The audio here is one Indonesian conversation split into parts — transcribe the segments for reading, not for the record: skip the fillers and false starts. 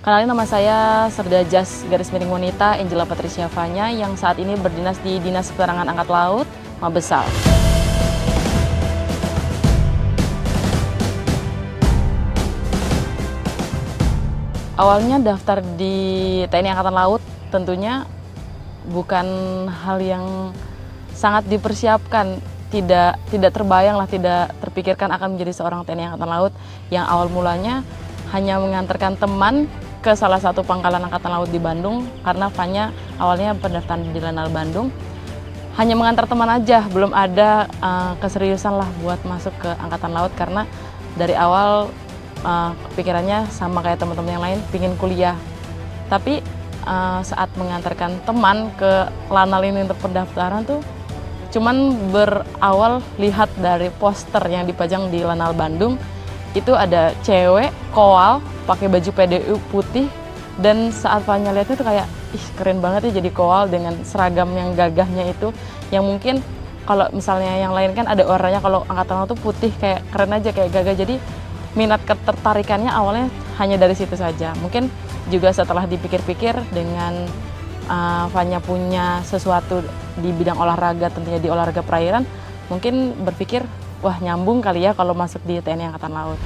Kenalin, nama saya Serda Jas Garis Miring Wanita Angela Patricia Fanya yang saat ini berdinas di Dinas Penerangan Angkatan Laut, Mabesal. Awalnya daftar di TNI Angkatan Laut tentunya bukan hal yang sangat dipersiapkan. Tidak terbayang lah, tidak terpikirkan akan menjadi seorang TNI Angkatan Laut yang awal mulanya hanya mengantarkan teman ke salah satu pangkalan Angkatan Laut di Bandung, karena Fanya awalnya pendaftaran di Lanal Bandung. Hanya mengantar teman aja, belum ada keseriusan lah buat masuk ke Angkatan Laut, karena dari awal kepikirannya sama kayak teman-teman yang lain, pingin kuliah. Tapi saat mengantarkan teman ke Lanal ini untuk pendaftaran tuh cuman berawal lihat dari poster yang dipajang di Lanal Bandung. Itu ada cewek koal pakai baju PDU putih, dan saat Fanya lihatnya tuh kayak, ih keren banget ya jadi koal dengan seragam yang gagahnya itu, yang mungkin kalau misalnya yang lain kan ada warnanya, kalau Angkatan Laut tuh putih kayak keren aja, kayak gagah. Jadi minat ketertarikannya awalnya hanya dari situ saja. Mungkin juga setelah dipikir-pikir dengan Fanya punya sesuatu di bidang olahraga, tentunya di olahraga perairan, mungkin berpikir, wah nyambung kali ya kalau masuk di TNI Angkatan Laut.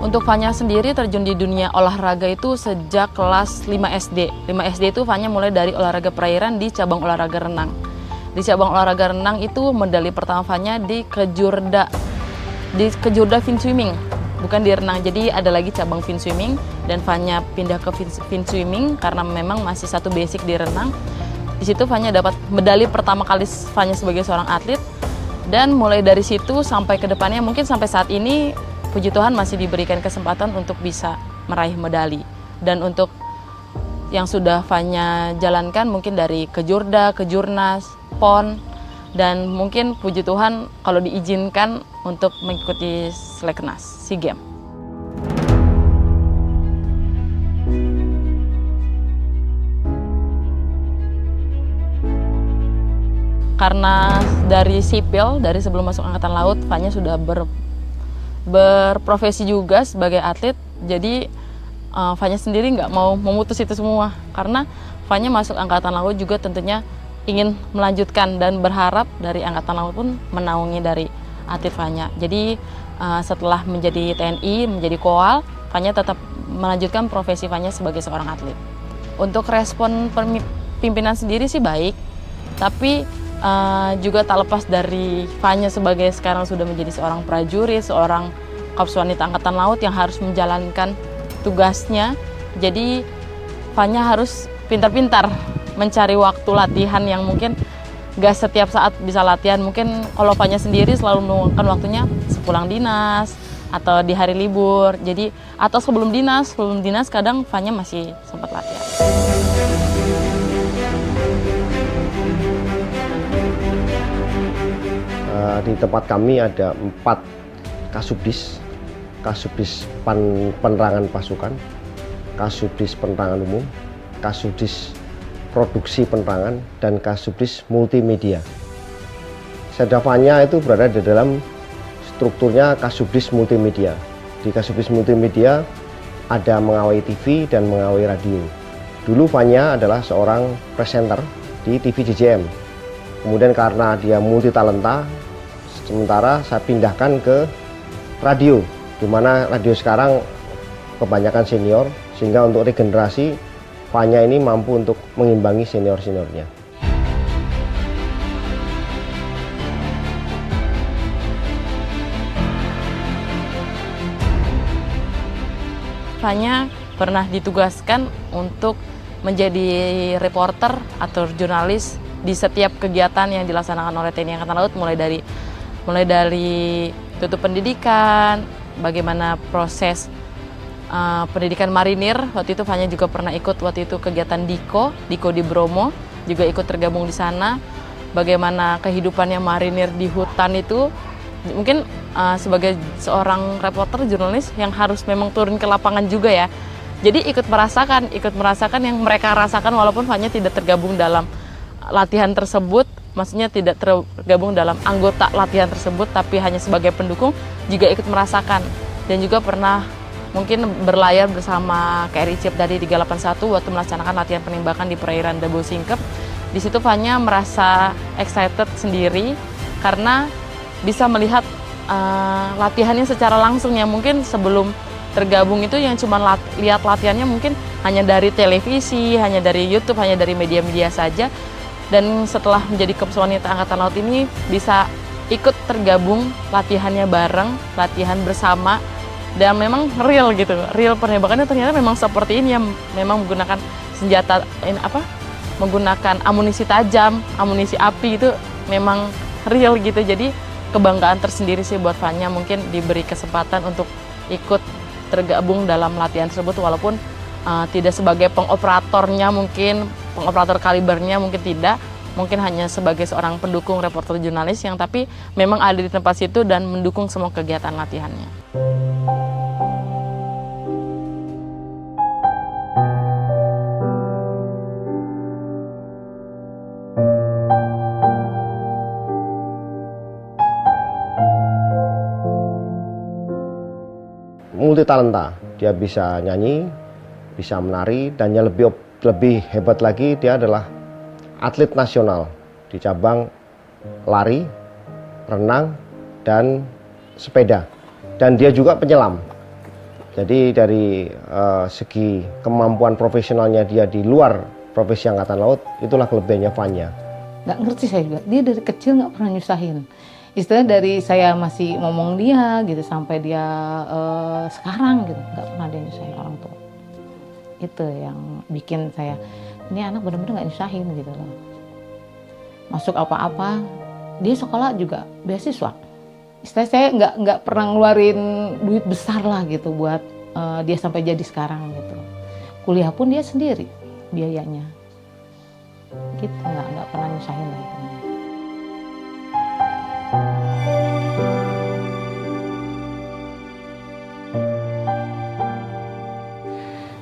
Untuk Fanya sendiri terjun di dunia olahraga itu sejak kelas 5 SD. 5 SD itu Fanya mulai dari olahraga perairan di cabang olahraga renang. Di cabang olahraga renang itu medali pertama Fanya di kejurda fin swimming, bukan di renang. Jadi ada lagi cabang fin swimming, dan Fanya pindah ke fin swimming karena memang masih satu basic di renang. Di situ Fanya dapat medali pertama kali Fanya sebagai seorang atlet, dan mulai dari situ sampai ke depannya, mungkin sampai saat ini puji Tuhan masih diberikan kesempatan untuk bisa meraih medali. Dan untuk yang sudah Fanya jalankan mungkin dari kejurda, kejurnas, PON, dan mungkin puji Tuhan kalau diizinkan untuk mengikuti Seleknas SEA Games. Karena dari sipil, dari sebelum masuk Angkatan Laut, Fanya sudah berprofesi juga sebagai atlet. Jadi Fanya sendiri nggak mau memutus itu semua, karena Fanya masuk Angkatan Laut juga tentunya ingin melanjutkan dan berharap dari Angkatan Laut pun menaungi dari atlet Fanya. Jadi setelah menjadi TNI, menjadi koal, Fanya tetap melanjutkan profesi Fanya sebagai seorang atlet. Untuk respon pimpinan sendiri sih baik, tapi juga tak lepas dari Fanya sebagai sekarang sudah menjadi seorang prajurit, seorang Korps Wanita Angkatan Laut yang harus menjalankan tugasnya. Jadi Fanya harus pintar-pintar mencari waktu latihan yang mungkin gak setiap saat bisa latihan. Mungkin kalau Fanya sendiri selalu meluangkan waktunya sepulang dinas atau di hari libur. Jadi atau sebelum dinas kadang Fanya masih sempat latihan. Di tempat kami ada 4 kasubdis penerangan pasukan, kasubdis penerangan umum, kasubdis produksi penerangan, dan kasubdis multimedia. Serda Fanya itu berada di dalam strukturnya kasubdis multimedia. Di kasubdis multimedia ada mengawai TV dan mengawai radio. Dulu Fanya adalah seorang presenter di TV JJM. Kemudian karena dia multi talenta, sementara saya pindahkan ke radio, di mana radio sekarang kebanyakan senior, sehingga untuk regenerasi Fanya ini mampu untuk mengimbangi senior-seniornya. Fanya pernah ditugaskan untuk menjadi reporter atau jurnalis di setiap kegiatan yang dilaksanakan oleh TNI Angkatan Laut, mulai dari tutup pendidikan, bagaimana proses pendidikan marinir. Waktu itu Fanya juga pernah ikut kegiatan Diko di Bromo, juga ikut tergabung di sana. Bagaimana kehidupannya marinir di hutan itu, mungkin sebagai seorang reporter jurnalis yang harus memang turun ke lapangan juga ya. Jadi ikut merasakan yang mereka rasakan, walaupun Fanya tidak tergabung dalam latihan tersebut. maksudnya tidak tergabung dalam anggota latihan tersebut, tapi hanya sebagai pendukung, juga ikut merasakan. Dan juga pernah mungkin berlayar bersama KRI Cip dari 381 waktu melaksanakan latihan penembakan di perairan Dabo Singkep. Di situ Fanya merasa excited sendiri karena bisa melihat latihannya secara langsung ya. Mungkin sebelum tergabung itu yang cuma lihat latihannya mungkin hanya dari televisi, hanya dari YouTube, hanya dari media-media saja. Dan setelah menjadi Korps Wanita Angkatan Laut ini bisa ikut tergabung latihannya bareng, latihan bersama. Dan memang real gitu, real penembakannya ternyata memang seperti ini ya, memang menggunakan senjata menggunakan amunisi tajam, amunisi api itu memang real gitu. Jadi kebanggaan tersendiri sih buat Fanya, mungkin diberi kesempatan untuk ikut tergabung dalam latihan tersebut walaupun tidak sebagai pengoperatornya, mungkin pengoperator kalibernya mungkin tidak, mungkin hanya sebagai seorang pendukung reporter jurnalis yang tapi memang ada di tempat situ dan mendukung semua kegiatan latihannya. Multi talenta, dia bisa nyanyi, bisa menari, dan yang lebih hebat lagi dia adalah atlet nasional di cabang lari, renang, dan sepeda. Dan dia juga penyelam. Jadi dari segi kemampuan profesionalnya dia di luar profesi Angkatan Laut, itulah kelebihannya Fanya. Nggak ngerti saya juga, dia dari kecil nggak pernah nyusahin. Istilahnya dari saya masih ngomong dia gitu sampai dia sekarang gitu, nggak pernah dia nyusahin orang tua. Itu yang bikin saya, ini anak benar-benar nggak nyusahin gitu loh. Masuk apa-apa, dia sekolah juga beasiswa. Istilahnya saya nggak pernah ngeluarin duit besar lah gitu buat dia sampai jadi sekarang gitu. Kuliah pun dia sendiri biayanya. Gitu, nggak pernah nyusahin lah gitu.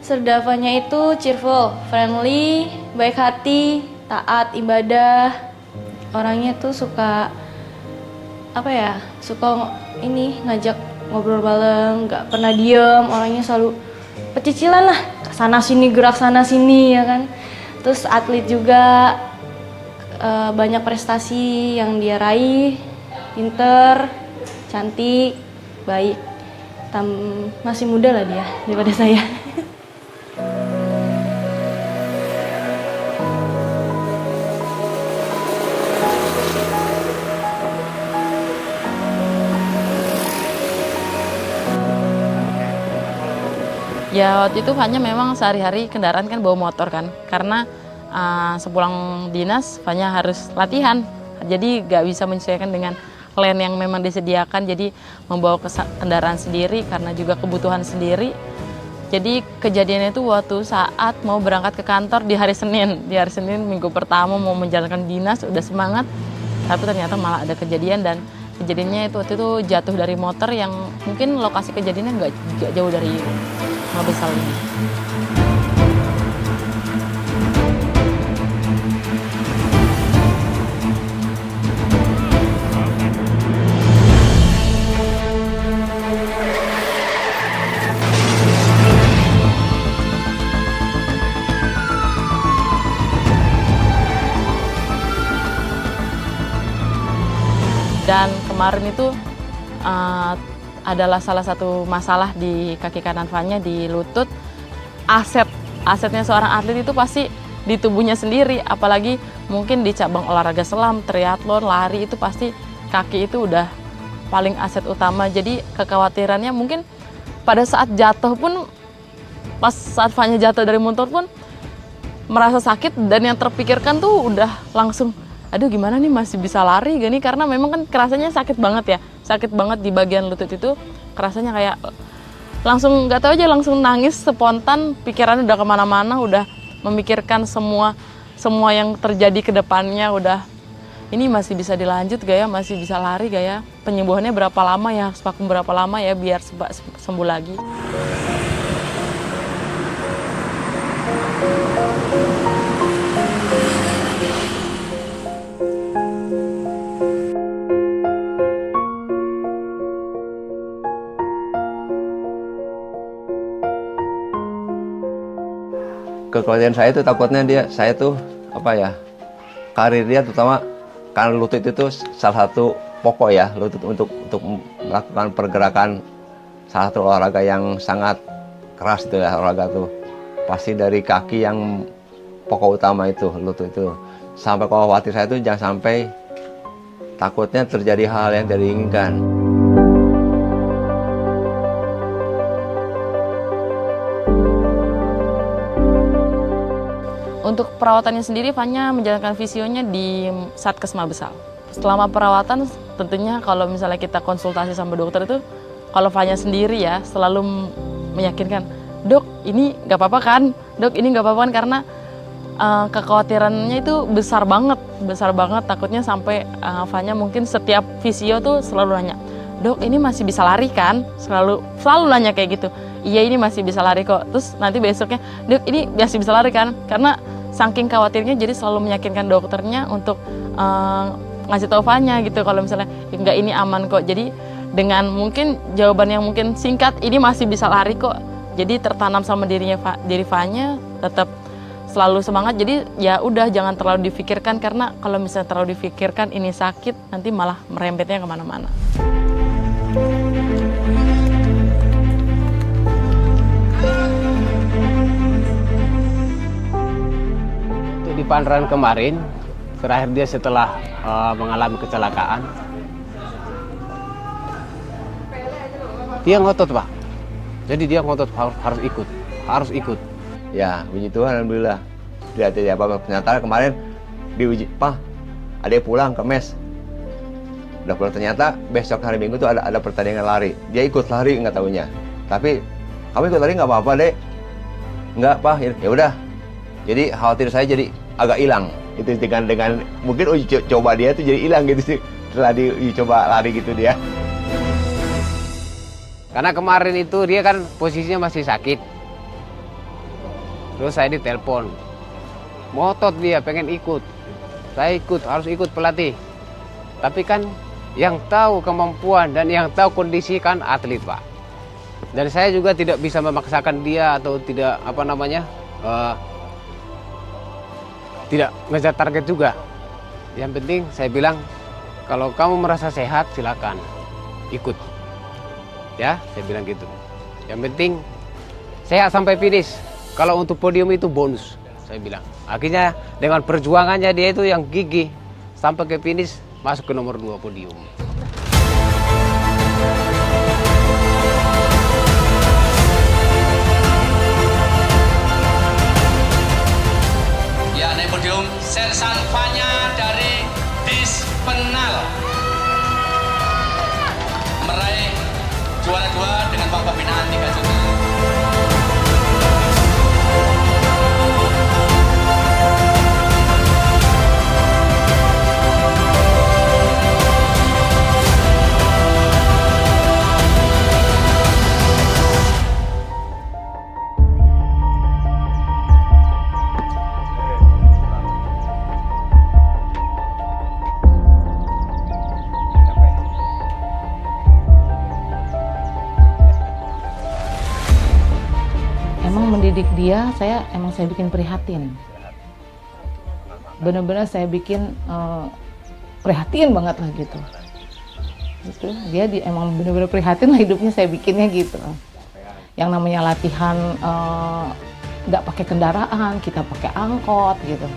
Serdavanya itu cheerful, friendly, baik hati, taat, ibadah. Orangnya tuh suka suka ngajak ngobrol bareng, nggak pernah diem. Orangnya selalu pecicilan lah, sana sini gerak sana sini ya kan. Terus atlet juga, banyak prestasi yang dia raih, pinter, cantik, baik. Masih muda lah dia daripada saya. Ya waktu itu Fanya memang sehari-hari kendaraan kan bawa motor kan, karena sepulang dinas Fanya harus latihan, jadi gak bisa menyesuaikan dengan plan yang memang disediakan, jadi membawa kendaraan sendiri karena juga kebutuhan sendiri. Jadi kejadiannya itu waktu saat mau berangkat ke kantor di hari Senin minggu pertama mau menjalankan dinas, udah semangat, tapi ternyata malah ada kejadian. Dan kejadiannya itu waktu itu jatuh dari motor yang mungkin lokasi kejadiannya nggak jauh dari Mabes ini. Dan kemarin itu adalah salah satu masalah di kaki kanan Fanya, di lutut. Asetnya seorang atlet itu pasti di tubuhnya sendiri, apalagi mungkin di cabang olahraga selam, triathlon, lari, itu pasti kaki itu udah paling aset utama. Jadi kekhawatirannya mungkin pada saat jatuh pun, pas saat Fanya jatuh dari motor pun merasa sakit, dan yang terpikirkan tuh udah langsung, aduh gimana nih masih bisa lari gak nih, karena memang kan kerasanya sakit banget ya, sakit banget di bagian lutut itu, kerasanya kayak langsung nggak tahu aja, langsung nangis spontan, pikirannya udah kemana-mana, udah memikirkan semua yang terjadi ke depannya, udah ini masih bisa dilanjut gak ya, masih bisa lari gak ya, penyembuhannya berapa lama ya, harus vakum berapa lama ya biar sembuh lagi. kekhawatiran saya itu takutnya saya tuh apa ya, karir dia terutama karena lutut itu salah satu pokok ya, lutut untuk melakukan pergerakan salah satu olahraga yang sangat keras itu ya, olahraga tuh pasti dari kaki yang pokok utama itu lutut itu. Sampai kalau khawatir saya itu jangan sampai takutnya terjadi hal yang tidak diinginkan. Untuk perawatannya sendiri, Fanya menjalankan visionya di Satkes Mabesal. Selama perawatan, tentunya kalau misalnya kita konsultasi sama dokter itu, kalau Fanya sendiri ya selalu meyakinkan, dok ini nggak apa-apa kan, dok ini nggak apa-apa kan, karena kekhawatirannya itu besar banget, takutnya sampai Fanya mungkin setiap visio tuh selalu nanya, dok ini masih bisa lari kan, selalu nanya kayak gitu. Iya ini masih bisa lari kok. Terus nanti besoknya, dok ini masih bisa lari kan, karena saking khawatirnya jadi selalu meyakinkan dokternya untuk ngasih tahu Fanya gitu kalau misalnya enggak ini aman kok. Jadi dengan mungkin jawaban yang mungkin singkat, ini masih bisa lari kok. Jadi tertanam sama diri Fanya tetap selalu semangat. Jadi ya udah jangan terlalu difikirkan, karena kalau misalnya terlalu difikirkan ini sakit, nanti malah merembetnya kemana-mana. Di Pandran kemarin, terakhir dia setelah mengalami kecelakaan, dia ngotot Pak. Jadi dia ngotot harus ikut. Ya, puji Tuhan, alhamdulillah. Tidak ada apa-apa. Ternyata kemarin diuji, Pak, ada pulang ke mes. Udah pulang, ternyata besok hari Minggu tuh ada pertandingan lari. Dia ikut lari nggak tahunya. Tapi kamu ikut lari nggak apa-apa deh. Nggak, Pak. Ya udah. Jadi khawatir saya jadi agak hilang. Itu dengan mungkin uji coba dia tuh jadi hilang gitu sih. Setelah diuji coba lari gitu dia. Karena kemarin itu dia kan posisinya masih sakit. Terus saya ditelepon, ngotot dia pengen ikut. Saya harus ikut pelatih. Tapi kan yang tahu kemampuan dan yang tahu kondisi kan atlet Pak. Dan saya juga tidak bisa memaksakan dia atau tidak tidak ngejar target juga. Yang penting saya bilang, kalau kamu merasa sehat silakan ikut. Ya, saya bilang gitu. Yang penting sehat sampai finish. Kalau untuk podium itu bonus, saya bilang. Akhirnya dengan perjuangannya dia itu yang gigih sampai ke finish, masuk ke nomor 2 podium. Ya, naik podium Sersan Fanya dari Dispenal meraih juara 2 dengan uang pembinaan 3 juta. Mendidik dia, saya bikin prihatin. Benar-benar saya bikin prihatin banget lah gitu. Gitu. Dia emang benar-benar prihatin lah hidupnya, saya bikinnya gitu. Yang namanya latihan nggak pakai kendaraan, kita pakai angkot gitu.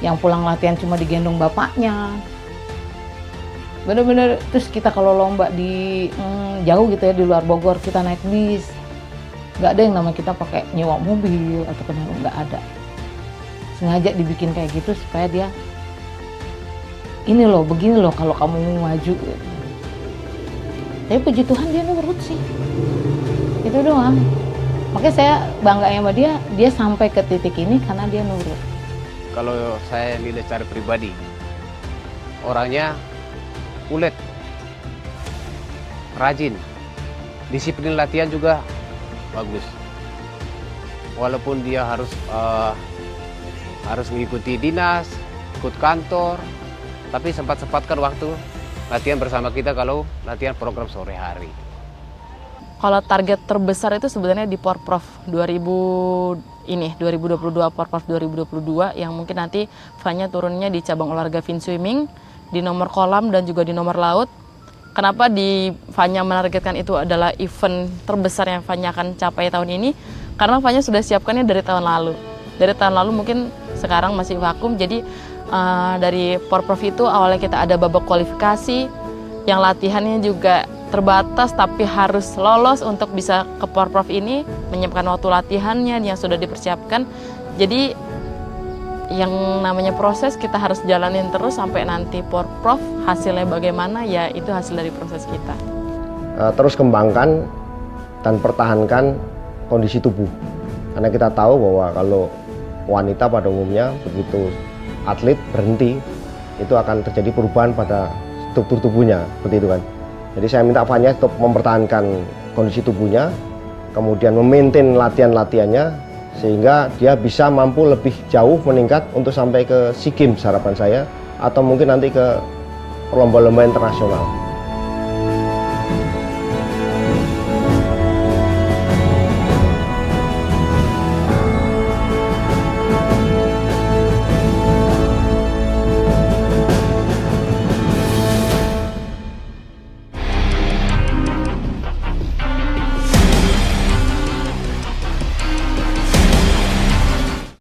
Yang pulang latihan cuma digendong bapaknya. Benar-benar, terus kita kalau lomba di jauh gitu ya, di luar Bogor, kita naik bis. Nggak ada yang namanya kita pakai nyewa mobil atau kendaraan, nggak ada. Sengaja dibikin kayak gitu supaya dia ini loh, begini loh kalau kamu mau maju. Tapi puji Tuhan dia nurut sih, itu doang. Makanya saya bangga sama dia sampai ke titik ini karena dia nurut. Kalau saya nilai secara pribadi, orangnya ulet, rajin, disiplin latihan juga bagus. Walaupun dia harus mengikuti dinas, ikut kantor, tapi sempat-sempatkan waktu latihan bersama kita kalau latihan program sore hari. Kalau target terbesar itu sebenarnya di Porprov 2022 ini 2022 Porprov 2022 yang mungkin nanti Fanya turunnya di cabang olahraga fin swimming, di nomor kolam dan juga di nomor laut. Kenapa di Fanya menargetkan itu adalah event terbesar yang Fanya akan capai tahun ini? Karena Fanya sudah siapkannya dari tahun lalu. Dari tahun lalu mungkin sekarang masih vakum, jadi dari Porprov itu awalnya kita ada babak kualifikasi yang latihannya juga terbatas tapi harus lolos untuk bisa ke Porprov ini, menyiapkan waktu latihannya yang sudah dipersiapkan. Jadi yang namanya proses kita harus jalanin terus sampai nanti Porprov, hasilnya bagaimana ya itu hasil dari proses kita. Terus kembangkan dan pertahankan kondisi tubuh, karena kita tahu bahwa kalau wanita pada umumnya begitu atlet berhenti itu akan terjadi perubahan pada struktur tubuhnya, seperti itu kan. Jadi saya minta Fanya untuk mempertahankan kondisi tubuhnya, kemudian memaintain latihan-latihannya sehingga dia bisa mampu lebih jauh meningkat untuk sampai ke SEA Games harapan saya, atau mungkin nanti ke lomba-lomba internasional.